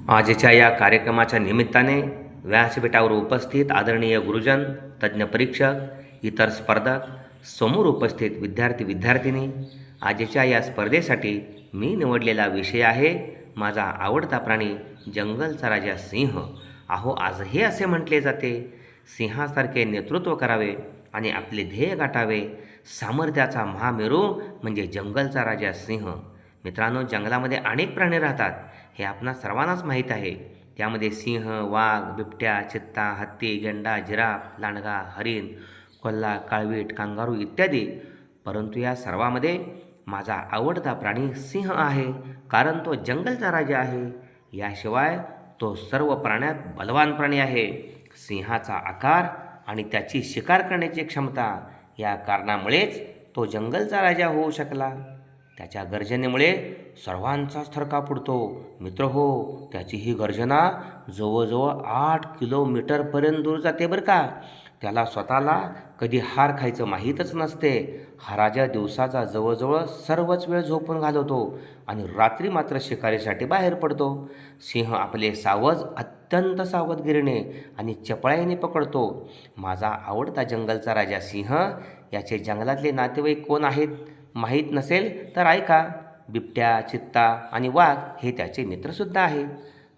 आजच्या या कार्यक्रमाच्या निमित्ताने व्यासपीठावर उपस्थित आदरणीय गुरुजन, तज्ज्ञ परीक्षक, इतर स्पर्धक, समोर उपस्थित विद्यार्थी-विद्यार्थिनी, आजच्या या स्पर्धेसाठी मी निवडलेला विषय आहे माझा आवडता प्राणी जंगलचा राजा सिंह. आजही असे म्हटले जाते, सिंहासारखे नेतृत्व करावे आणि आपले ध्येय गाठावे. सामर्थ्याचा महामेरू म्हणजे जंगलचा राजा सिंह. मित्रांनो, जंगलामध्ये अनेक प्राणी राहतात हे आपणा सर्वांनाच माहीत आहे. त्यामध्ये सिंह, वाघ, बिबट्या, चित्ता, हत्ती, गेंडा, जिराफ, लांडगा, हरिण, कोल्हा, काळवीट, कांगारू इत्यादी. परंतु या सर्वामध्ये माझा आवडता प्राणी सिंह आहे, कारण तो जंगलचा राजा आहे. याशिवाय तो सर्व प्राण्यात बलवान प्राणी आहे. सिंहाचा आकार आणि त्याची शिकार करण्याची क्षमता या कारणामुळेच तो जंगलचा राजा होऊ शकला. त्याच्या गर्जनेमुळे सर्वांचाच थरका फुटतो. मित्रहो, त्याची ही गर्जना जवळजवळ 8 किलोमीटरपर्यंत दूर जाते बरं का. त्याला स्वतःला कधी हार खायचं माहीतच नसते. हा राजा दिवसाचा जवळजवळ सर्वच वेळ झोपून घालवतो आणि रात्री मात्र शिकारीसाठी बाहेर पडतो. सिंह आपले सावज अत्यंत सावधगिरीने आणि चपळाईने पकडतो. माझा आवडता जंगलचा राजा सिंह. याचे जंगलातले नातेवाईक कोण आहेत माहीत नसेल तर ऐका. बिबट्या, चित्ता आणि वाघ हे त्याचे मित्रसुद्धा आहेत.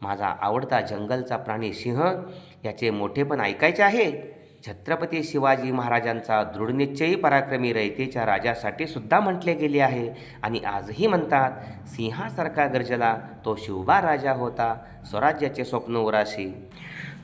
माझा आवडता जंगलचा प्राणी सिंह. याचे मोठेपण ऐकायचे आहे. छत्रपती शिवाजी महाराजांचा दृढनिश्चयी पराक्रमी रयतेच्या राजासाठी सुद्धा म्हटले गेले आहे आणि आजही म्हणतात, सिंहासारखा गर्जला तो शिवबा राजा होता, स्वराज्याचे स्वप्न उराशी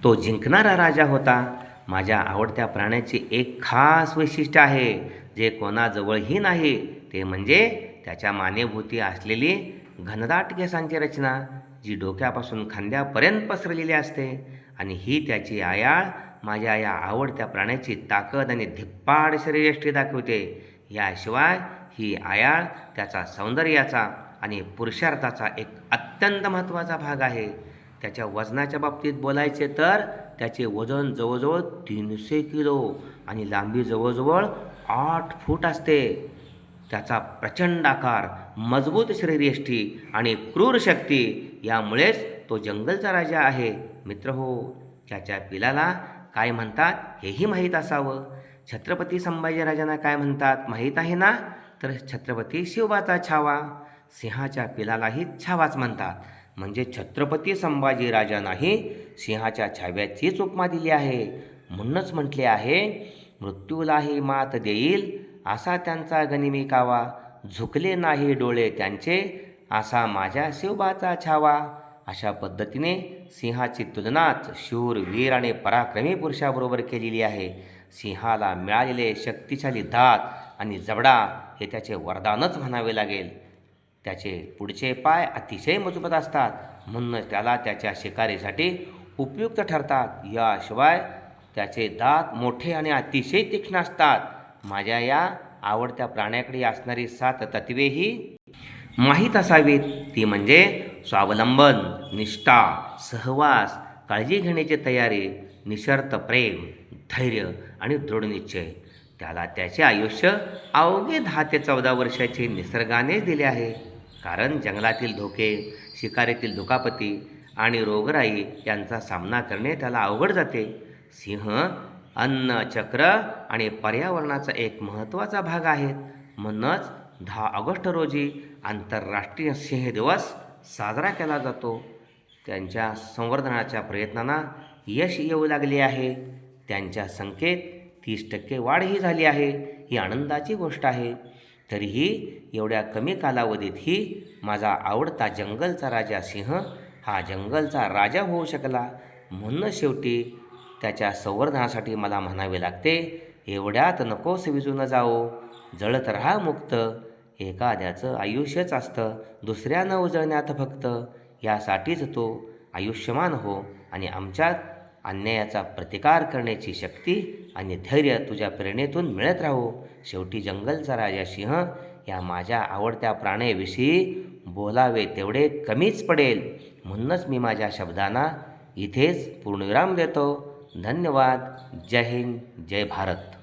तो जिंकणारा राजा होता. माझ्या आवडत्या प्राण्याचे एक खास वैशिष्ट्य आहे जे कोणाजवळही नाही. ते म्हणजे त्याच्या मानेभोवती असलेली घनदाट केसांची रचना, जी डोक्यापासून खांद्यापर्यंत पसरलेली असते. आणि ही त्याची आयाळ माझ्या या आवडत्या प्राण्याची ताकद आणि धिप्पाड शरीरयष्टी दाखवते. याशिवाय ही आयाळ त्याचा सौंदर्याचा आणि पुरुषार्थाचा एक अत्यंत महत्त्वाचा भाग आहे. त्याच्या वजनाच्या बाबतीत बोलायचे तर त्याचे वजन जवळजवळ 300 किलो आणि लांबी जवळजवळ 8 फूट असते. त्याचा प्रचंड आकार, मजबूत शरीरयष्टी आणि क्रूर शक्ती यामुळेच तो जंगलचा राजा आहे. मित्रहो, त्याच्या पिलाला काय म्हणतात हेही माहीत असावं. छत्रपती संभाजीराजांना काय म्हणतात माहीत आहे ना? तर छत्रपती शिवबाचा छावा. सिंहाच्या पिलालाही छावाच म्हणतात. म्हणजे छत्रपती संभाजीराजांनाही सिंहाच्या छाव्याचीच उपमा दिली आहे. म्हणूनच म्हटले आहे, मृत्यूलाही मात देईल असा त्यांचा गनिमी कावा, झुकले नाही डोळे त्यांचे असा माझ्या शिवबाचा छावा. अशा पद्धतीने सिंहाची तुलनाच शूर, वीर आणि पराक्रमी पुरुषाबरोबर केलेली आहे. सिंहाला मिळालेले शक्तिशाली दात आणि जबडा हे त्याचे वरदानच म्हणावे लागेल. त्याचे पुढचे पाय अतिशय मजबूत असतात, म्हणूनच त्याला त्याच्या शिकारीसाठी उपयुक्त ठरतात. याशिवाय त्याचे दात मोठे आणि अतिशय तीक्ष्ण असतात. माझ्या या आवडत्या प्राण्याकडे असणारी 7 तत्वेही माहीत असावीत. ती म्हणजे स्वावलंबन, निष्ठा, सहवास, काळजी घेण्याची तयारी, निःशर्त प्रेम, धैर्य आणि दृढनिश्चय. त्याला त्याचे आयुष्य अवघे 10 ते 14 वर्षाचे निसर्गानेच दिले आहे. कारण जंगलातील धोके, शिकारीतील दुखापती आणि रोगराई यांचा सामना करणे त्याला अवघड जाते. सिंह अन्न, चक्र आणि पर्यावरणाचा एक महत्त्वाचा भाग आहेत. म्हणूनच 10 ऑगस्ट रोजी आंतरराष्ट्रीय सिंह दिवस साजरा केला जातो. त्यांच्या संवर्धनाच्या प्रयत्नांना यश येऊ लागले आहे. त्यांच्या संख्येत 30% वाढही झाली आहे. ही आनंदाची गोष्ट आहे. तरीही एवढ्या कमी कालावधीतही माझा आवडता जंगलचा राजा सिंह हा जंगलचा राजा होऊ शकला. म्हणूनच शेवटी त्याच्या संवर्धनासाठी मला म्हणावे लागते, एवढ्यात नकोस विजून जाओ, जळत राहा मुक्त. एखाद्याचं आयुष्यच असतं दुसऱ्यानं उजळण्यात फक्त. यासाठीच तो आयुष्यमान हो आणि आमच्यात अन्यायाचा प्रतिकार करण्याची शक्ती आणि धैर्य तुझ्या प्रेरणेतून मिळत राहो. शेवटी जंगलचा राजा सिंह या माझ्या आवडत्या प्राण्याविषयी बोलावे तेवढे कमीच पडेल. म्हणूनच मी माझ्या शब्दांना इथेच पूर्णविराम देतो. धन्यवाद. जय हिंद, जय भारत.